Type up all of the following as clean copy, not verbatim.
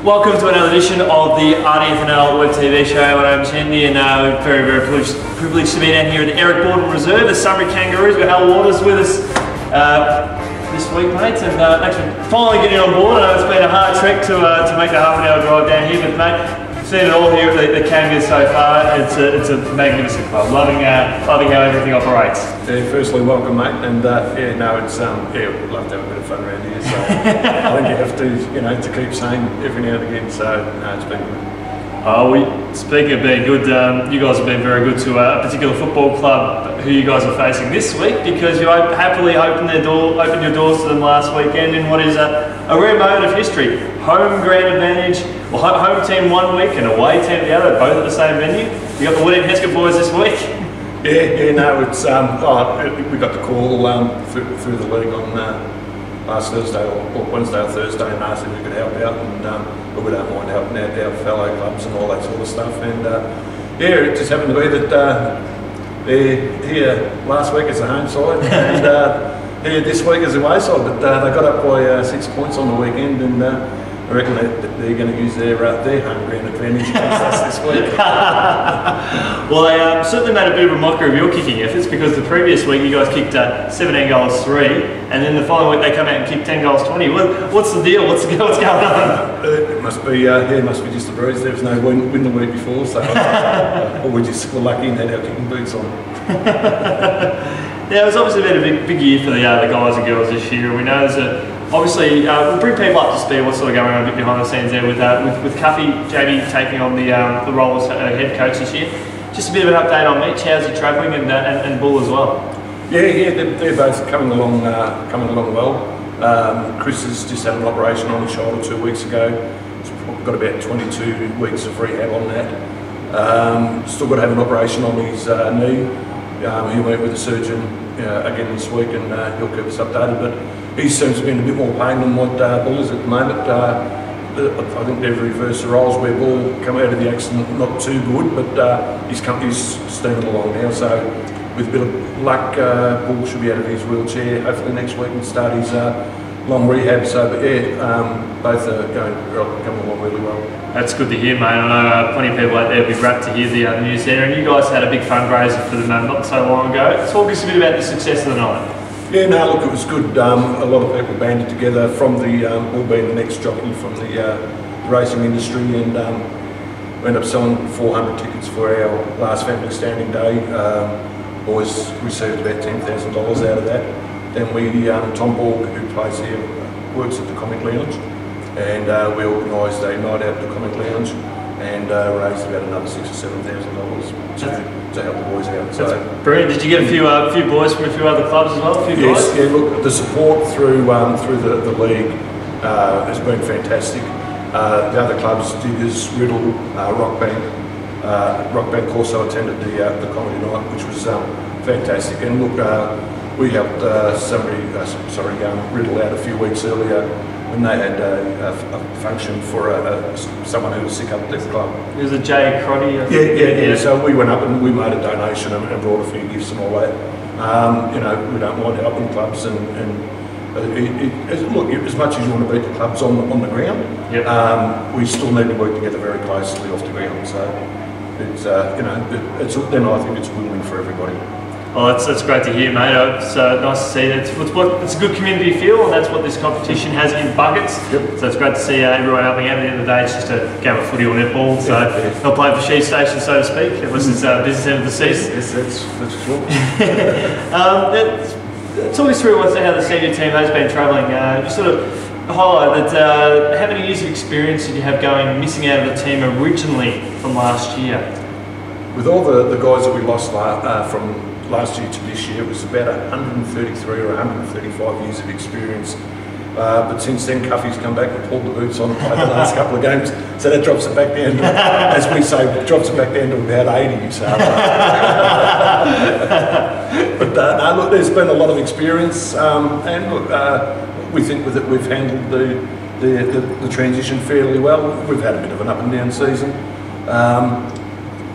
Welcome to another edition of the RDFNL Web TV show. My name's Yeendy, and we're very privileged to be down here at the Eric Borden Reserve, the Sunbury Kangaroos. We've got Al Waters with us this week, mates, and thanks for finally getting on board. I know it's been a hard trek to make a half-an-hour drive down here, but mate, I've seen it all here at the Kangaroos so far. It's a magnificent club. Loving how everything operates. Yeah, firstly, welcome, mate, and we'd love to have a bit of fun around here. So I think you have to, to keep saying every now and again. So it's been good. Speaking of being good, you guys have been very good to a particular football club who you guys are facing this week, because you happily opened your doors to them last weekend in what is a rare moment of history. Home ground advantage, well, home team one week and away team the other, both at the same venue. You got the Woodend Heskett boys this week. We got the call through the league on last Thursday or Wednesday or Thursday, and asked if we could help out, and we don't mind helping out our fellow clubs and all that sort of stuff. And it just happened to be that they're here last week as a home side, and here this week as a away side. But they got up by 6 points on the weekend, and I reckon they're going to use their home ground advantage against us this week. Well, they certainly made a bit of a mockery of your kicking efforts, because the previous week you guys kicked 17 goals 3, and then the following week they come out and kick 10 goals 20. What's the deal? What's going on? It must be just a breeze. There was no win the week before, so or we just were lucky and had our kicking boots on. Yeah, it's obviously been a big year for the guys and girls this year. We know there's obviously, we'll bring people up to speed what's sort of going on a bit behind the scenes there with Cuffy, JB taking on the role as head coach this year. Just a bit of an update on Mitch. How's he travelling, and Bull as well? Yeah, they're both coming along well. Chris has just had an operation on his shoulder 2 weeks ago. He's got about 22 weeks of rehab on that. Still got to have an operation on his knee. He went with the surgeon again this week, and he'll keep us updated. But he seems to be in a bit more pain than what Bull is at the moment. I think they've reversed the roles, where Bull come out of the accident not too good, but he's steaming along now. So with a bit of luck, Bull should be out of his wheelchair hopefully next week and start his long rehab. So, both are coming along really well. That's good to hear, mate. I know plenty of people out there will be rapt to hear the news there. And you guys had a big fundraiser for them not so long ago. Talk us a bit about the success of the night. Yeah, no, look, it was good. A lot of people banded together from the Bull being the next jockey from the racing industry, and we ended up selling 400 tickets for our last family standing day. Boys received about $10,000 out of that. Then Tom Borg, who plays here, works at the Comic Lounge, and we organised a night out at the Comic Lounge, and raised about another $6,000 or $7,000 to help the boys out. So brilliant. Did you get a few boys from a few other clubs as well? Yes, yeah. Look, the support through the league has been fantastic. The other clubs, Diggers, Riddle, Rockbank also attended the comedy night, which was fantastic. And look, we helped Riddle out a few weeks earlier when they had a function for someone who was sick up at their club. It was a Jay Crotty? Yeah. So we went up and we made a donation and brought a few gifts and all that. We don't mind helping clubs, and look, as much as you want to beat the clubs on the ground, yep. We still need to work together very closely off the ground. So it's then I think it's a win-win for everybody. Well, that's great to hear, mate. It's nice to see that. It's a good community feel, and that's what this competition has in buckets. Yep. So it's great to see everyone helping out. At the end of the day, it's just a game of footy or netball. So they'll play for Sheep Station, so to speak, unless it's business end of the season. Yes, that's true. Talk us through how the senior team has been travelling. Just sort of highlight that. How many years of experience did you have missing out of the team originally from last year? With all the guys that we lost from last year to this year, it was about 133 or 135 years of experience. But since then, Cuffy's come back and pulled the boots on and played the last couple of games. So that drops it back down to, as we say, drops it back down to about 80. So. But look, there's been a lot of experience, and look, we think with it we've handled the transition fairly well. We've had a bit of an up and down season.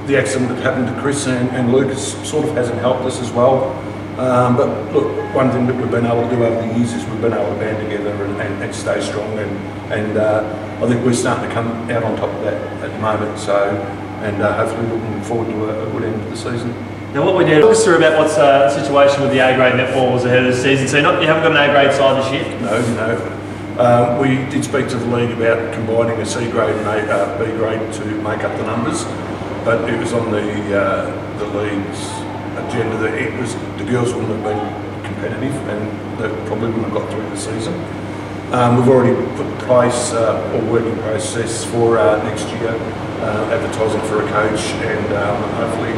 The accident that happened to Chris and Lucas sort of hasn't helped us as well. But look, one thing that we've been able to do over the years is we've been able to band together and stay strong, and I think we're starting to come out on top of that at the moment. So, and hopefully looking forward to a good end of the season. Now, what we did, talk us through about what's the situation with the A-grade netballs ahead of the season. So you haven't got an A-grade side this year? No. We did speak to the league about combining a C grade and a B grade to make up the numbers, but it was on the league's agenda that the girls wouldn't have been competitive and they probably wouldn't have got through the season. We've already put in place a working process for next year, advertising for a coach, and hopefully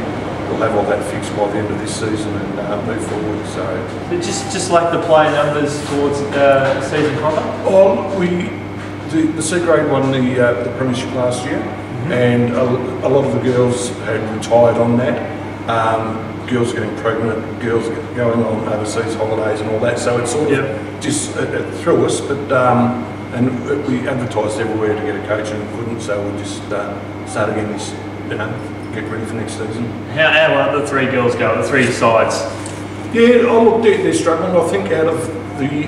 we'll have all that fixed by the end of this season and move forward. So just like the player numbers towards season proper? Oh, the C grade won the premiership last year, and a lot of the girls had retired on that. Girls getting pregnant, girls going on overseas holidays and all that. So it sort of just threw us, but and we advertised everywhere to get a coach and couldn't, so we just start again this, get ready for next season. How are the three girls go, the three sides? Yeah, look, they're struggling. I think out of the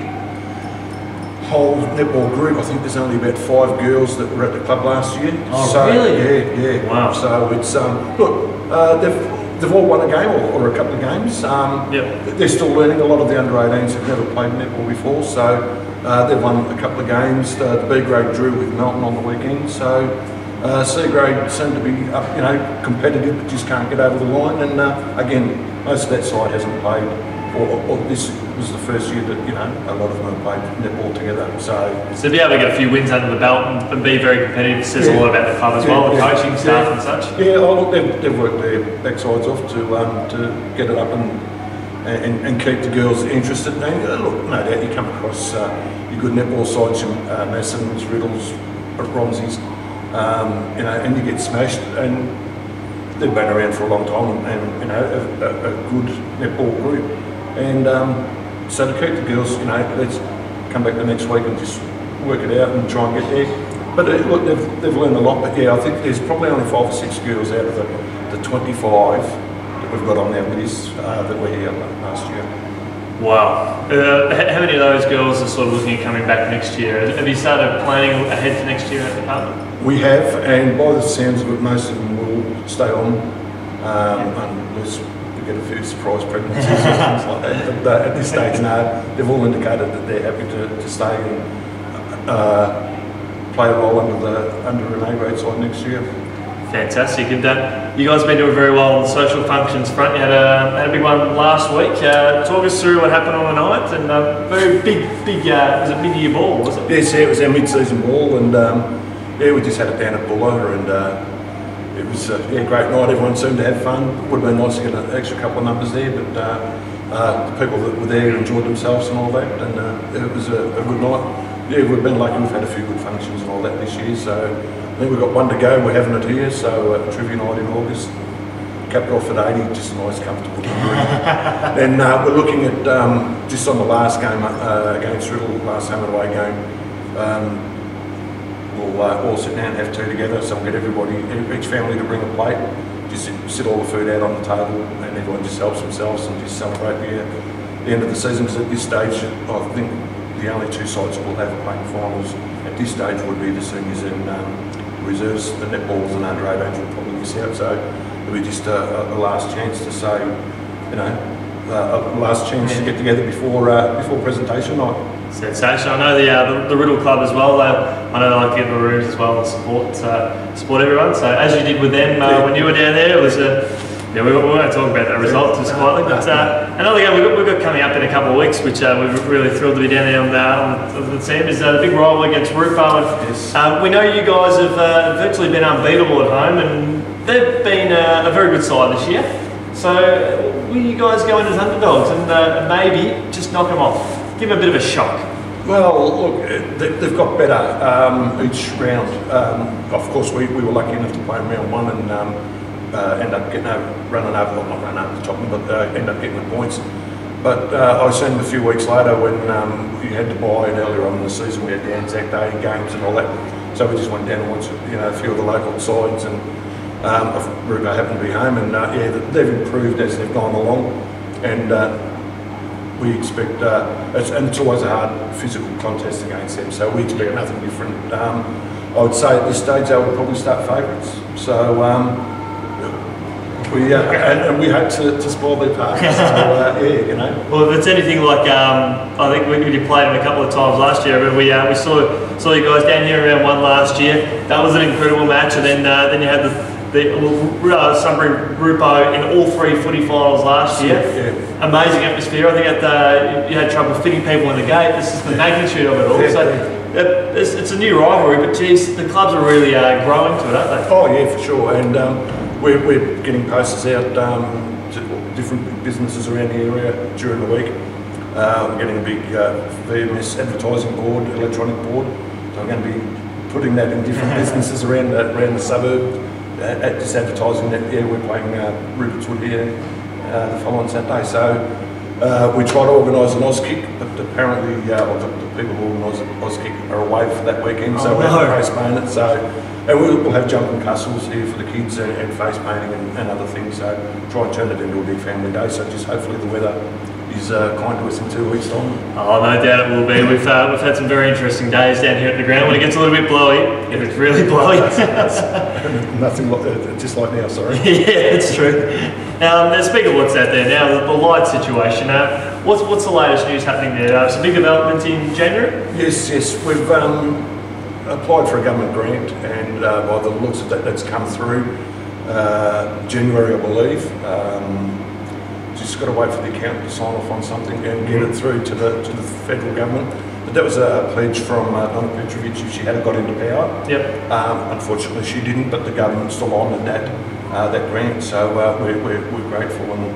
whole netball group, I think there's only about 5 girls that were at the club last year. Oh, so, really? Yeah. Wow. So it's, look, they've all won a game or a couple of games. They're still learning. A lot of the under-18s have never played netball before, so they've won a couple of games. The B grade drew with Melton on the weekend, so C grade seemed to be competitive but just can't get over the line. And again, most of that side hasn't played, or this was the first year that a lot of them have played netball together. So to be able to get a few wins under the belt and be very competitive says a lot about the club as well, the coaching staff and such. Yeah, look, they've worked their backsides off to get it up and keep the girls interested. And look, no doubt you come across your good netball sides, your Massons, Riddles, Romseys, and you get smashed. And they've been around for a long time, and a good netball group. And so to keep the girls, let's come back the next week and just work it out and try and get there. But look, they've learned a lot. But yeah, I think there's probably only 5 or 6 girls out of the 25 that we've got on our list that were here last year. Wow. How many of those girls are sort of looking at coming back next year? Have you started planning ahead for next year at the club? We have, and by the sounds of it, most of them will stay on unless we get a few surprise pregnancies or things like that. But at this stage, no, they've all indicated that they're happy to stay and play a role under an A-grade side next year. Fantastic. And you guys have been doing very well on the social functions front. You had a big one last week. Talk us through what happened on the night, and very big, was it mid-year ball, was it? Yes, it was our mid-season ball, and we just had it down at Buller, and it was a great night. Everyone seemed to have fun. Would have been nice to get an extra couple of numbers there, but the people that were there enjoyed themselves and all that, and it was a good night. Yeah, we've been lucky. We've had a few good functions and all that this year, so I think we've got one to go. We're having it here, so trivia night in August. Capped off at 80, just a nice, comfortable drink. And we're looking at just on the last game against Riddle, last home and away game. We'll all sit down and have tea together. So we'll get everybody, each family, to bring a plate. Just sit all the food out on the table, and everyone just helps themselves and just celebrate the end of the season. Because at this stage, I think the only 2 sides that will have playing finals at this stage would be the seniors and reserves. The netballs and under-18s will probably miss out, so it'll be just a last chance to say, a last chance to get together before presentation night. Sensational. I know the Riddle Club as well. I know they like to get in the rooms as well and support everyone. So as you did with them when you were down there, it was we won't talk about that result too slightly, but another game we've got coming up in a couple of weeks, which we're really thrilled to be down there on the team, is a big rival against Rupo. Yes. We know you guys have virtually been unbeatable at home, and they've been a very good side this year. So will you guys go in as underdogs and maybe just knock them off? Give them a bit of a shock. Well, look, they've got better each round. Of course, we were lucky enough to play in round 1 and end up getting running over, well, not running over the top, but end up getting the points. But I seen them a few weeks later when you had to buy, and earlier on in the season we had the Anzac Day games and all that. So we just went down and watched a few of the local sides, and Rupo happened to be home, and they've improved as they've gone along. And we expect, and it's always a hard physical contest against them, so we expect nothing different. I would say at this stage they would probably start favourites. So and we hope to spoil their party. So yeah, you know. Well, if it's anything like, I think we played them a couple of times last year, but we saw you guys down here around one last year. That was an incredible match, and then you had the Sunbury Rupo in all 3 footy finals last year. Yeah. Amazing atmosphere. I think you had trouble fitting people in the gate. This is the magnitude of it all. Yeah. So it's a new rivalry, but geez, the clubs are really growing to it, aren't they? Oh yeah, for sure. And we're getting posters out to different businesses around the area during the week. We're getting a big VMS advertising board, electronic board. So I'm going to be putting that in different businesses around the suburb. Just advertising that we're playing Rupert's Wood here the following Saturday. So we try to organise an Auskick, but apparently the people who organise Auskick are away for that weekend, so we have to postpone it. So, and we'll have jumping castles here for the kids and face painting and other things. So try and turn it into a big family day. So just hopefully the weather is kind to us in 2 weeks' time. Oh, no doubt it will be. We've had some very interesting days down here at the ground when it gets a little bit blowy. If it's really blowy. Nothing like just like now, sorry. Yeah, it's true. Now, speaking of what's out there now, the light situation, what's the latest news happening there? Some big development in January? Yes, we've applied for a government grant, and by the looks of that's come through January, I believe. Just got to wait for the accountant to sign off on something and get it through to the federal government. But that was a pledge from Donna Petrovic if she had got into power. Yep. Unfortunately, she didn't, but the government still honoured that grant. So we're grateful, and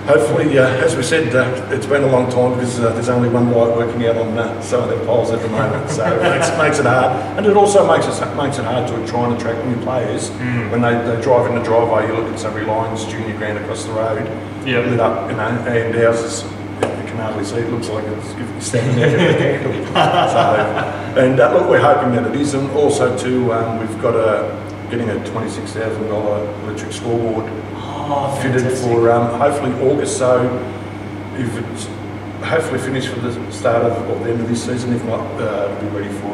hopefully, as we said, it's been a long time because there's only one light working out on some of their poles at the moment. So it makes it hard, and it also makes it hard to try and attract new players. When they drive in the driveway, you look at Sunbury Lions junior ground across the road, lit up, and ours is, you can hardly see. It looks like it's standing there with a candle. So, and look, we're hoping that it is, and also too, we've got getting a $26,000 electric scoreboard. Fitted for hopefully August, so if it's hopefully finished for the start of or the end of this season, if not, it'll be ready for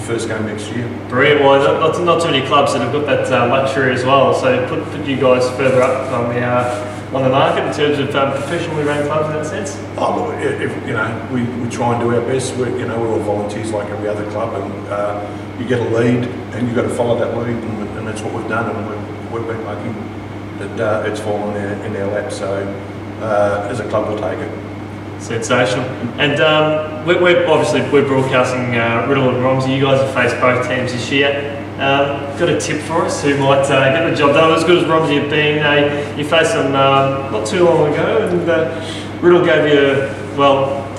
first game next year. Brilliant. Well, not too many clubs that have got that luxury as well, so put you guys further up on the market in terms of professionally run clubs in that sense. Oh, look, we try and do our best. We're all volunteers like every other club, and you get a lead and you've got to follow that lead, and that's what we've done, and we've been lucky that it's fallen in our lap, so as a club we'll take it. Sensational. And we're broadcasting Riddle and Romsey. You guys have faced both teams this year. Got a tip for us who might get the job done as good as Romsey have been? You faced them not too long ago, and Riddle gave you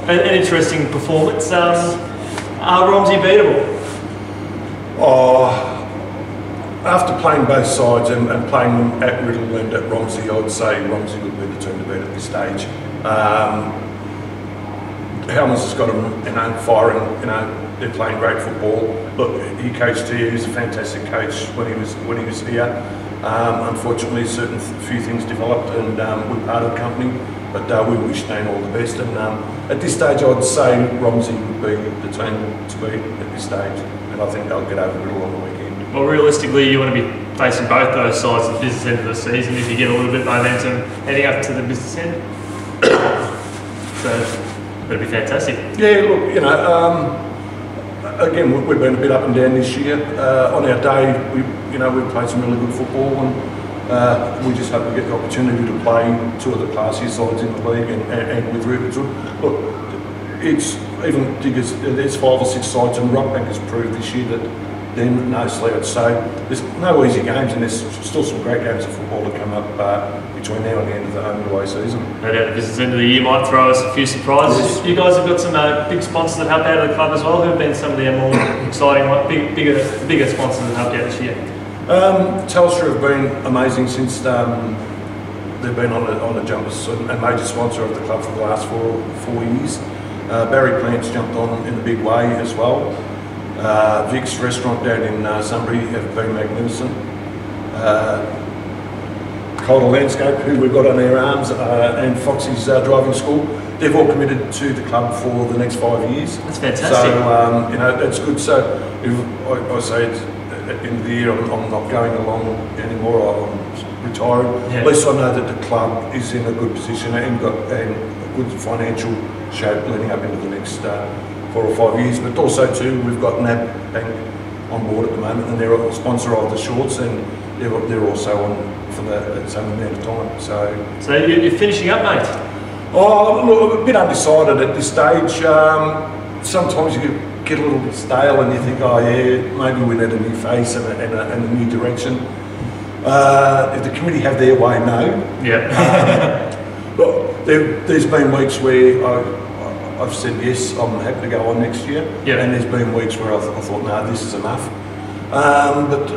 an interesting performance. Are Romsey beatable? After playing both sides and playing at Riddle and at Romsey, I would say Romsey would be the team to beat at this stage. Helmers has got them, firing. They're playing great football. Look, he coached here. He was a fantastic coach when he was here. Unfortunately, few things developed, and we parted company. But we wish Dane all the best. And at this stage, I'd say Romsey would be the team to beat at this stage, and I think they'll get over Riddle on the weekend. Well, realistically, you want to be facing both those sides at the business end of the season if you get a little bit of momentum heading up to the business end. So that'd be fantastic. Yeah, look, again, we've been a bit up and down this year. On our day, we've played some really good football, and we just hope we get the opportunity to play two of the classier sides in the league and with Rupert's Wood. Look, it's even Diggers, there's 5 or 6 sides, and Rockbank has proved this year that then no slouch. So there's no easy games, and there's still some great games of football to come up between now and the end of the home and away season. No doubt the business end of the year might throw us a few surprises. Yes. You guys have got some big sponsors that help out of the club as well. Who have been some of the more exciting, bigger sponsors that helped out this year? Telstra have been amazing since they've been on a jumpers and a major sponsor of the club for the last 4 years. Barry Plants jumped on in a big way as well. Vic's restaurant down in Sunbury have been magnificent. Calder Landscape, who we've got on our arms, and Foxy's driving school. They've all committed to the club for the next 5 years. That's fantastic. So, you know, that's good. So, if I say it's at the end of the year, I'm not going along anymore, I'm retiring. At least I know that the club is in a good position and got a good financial shape leading up into the next 4 or 5 years. But also, too, we've got NAB Bank on board at the moment, and they're a sponsor of the shorts, and they're also on for the same amount of time. So you're finishing up, mate? Oh, look, I'm a bit undecided at this stage. Sometimes you get a little bit stale and you think, oh yeah, maybe we need a new face and a new direction. If the committee have their way, no. Yeah. But there's been weeks where I've said yes, I'm happy to go on next year. Yep. And there's been weeks where I thought, no, this is enough. But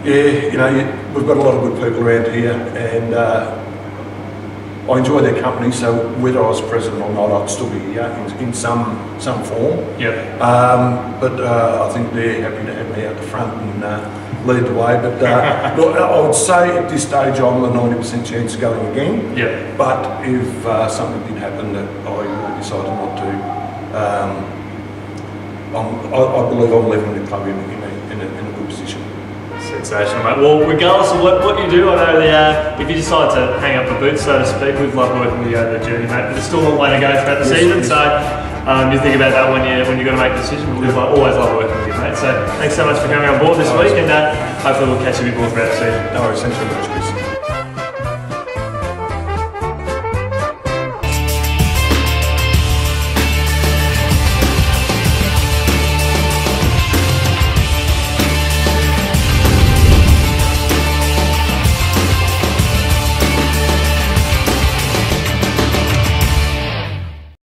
yeah, you know, we've got a lot of good people around here, and I enjoy their company, so whether I was president or not, I'd still be here in some form. Yep. But I think they're happy to have me out the front and lead the way. But look, I would say at this stage I'm a 90% chance of going again. Yep. But if something did happen that I decided not to, I believe I'm leaving the club in a good position. Sensational, mate. Well, regardless of what you do, I know if you decide to hang up the boots, so to speak, we've loved working with you over the journey, mate. But there's still a long way to go throughout the season, so you think about that when you're going to make a decision. We've always loved working with you, mate. So thanks so much for coming on board this week, and hopefully we'll catch you a bit more throughout the season. No worries, thanks very much, Chris.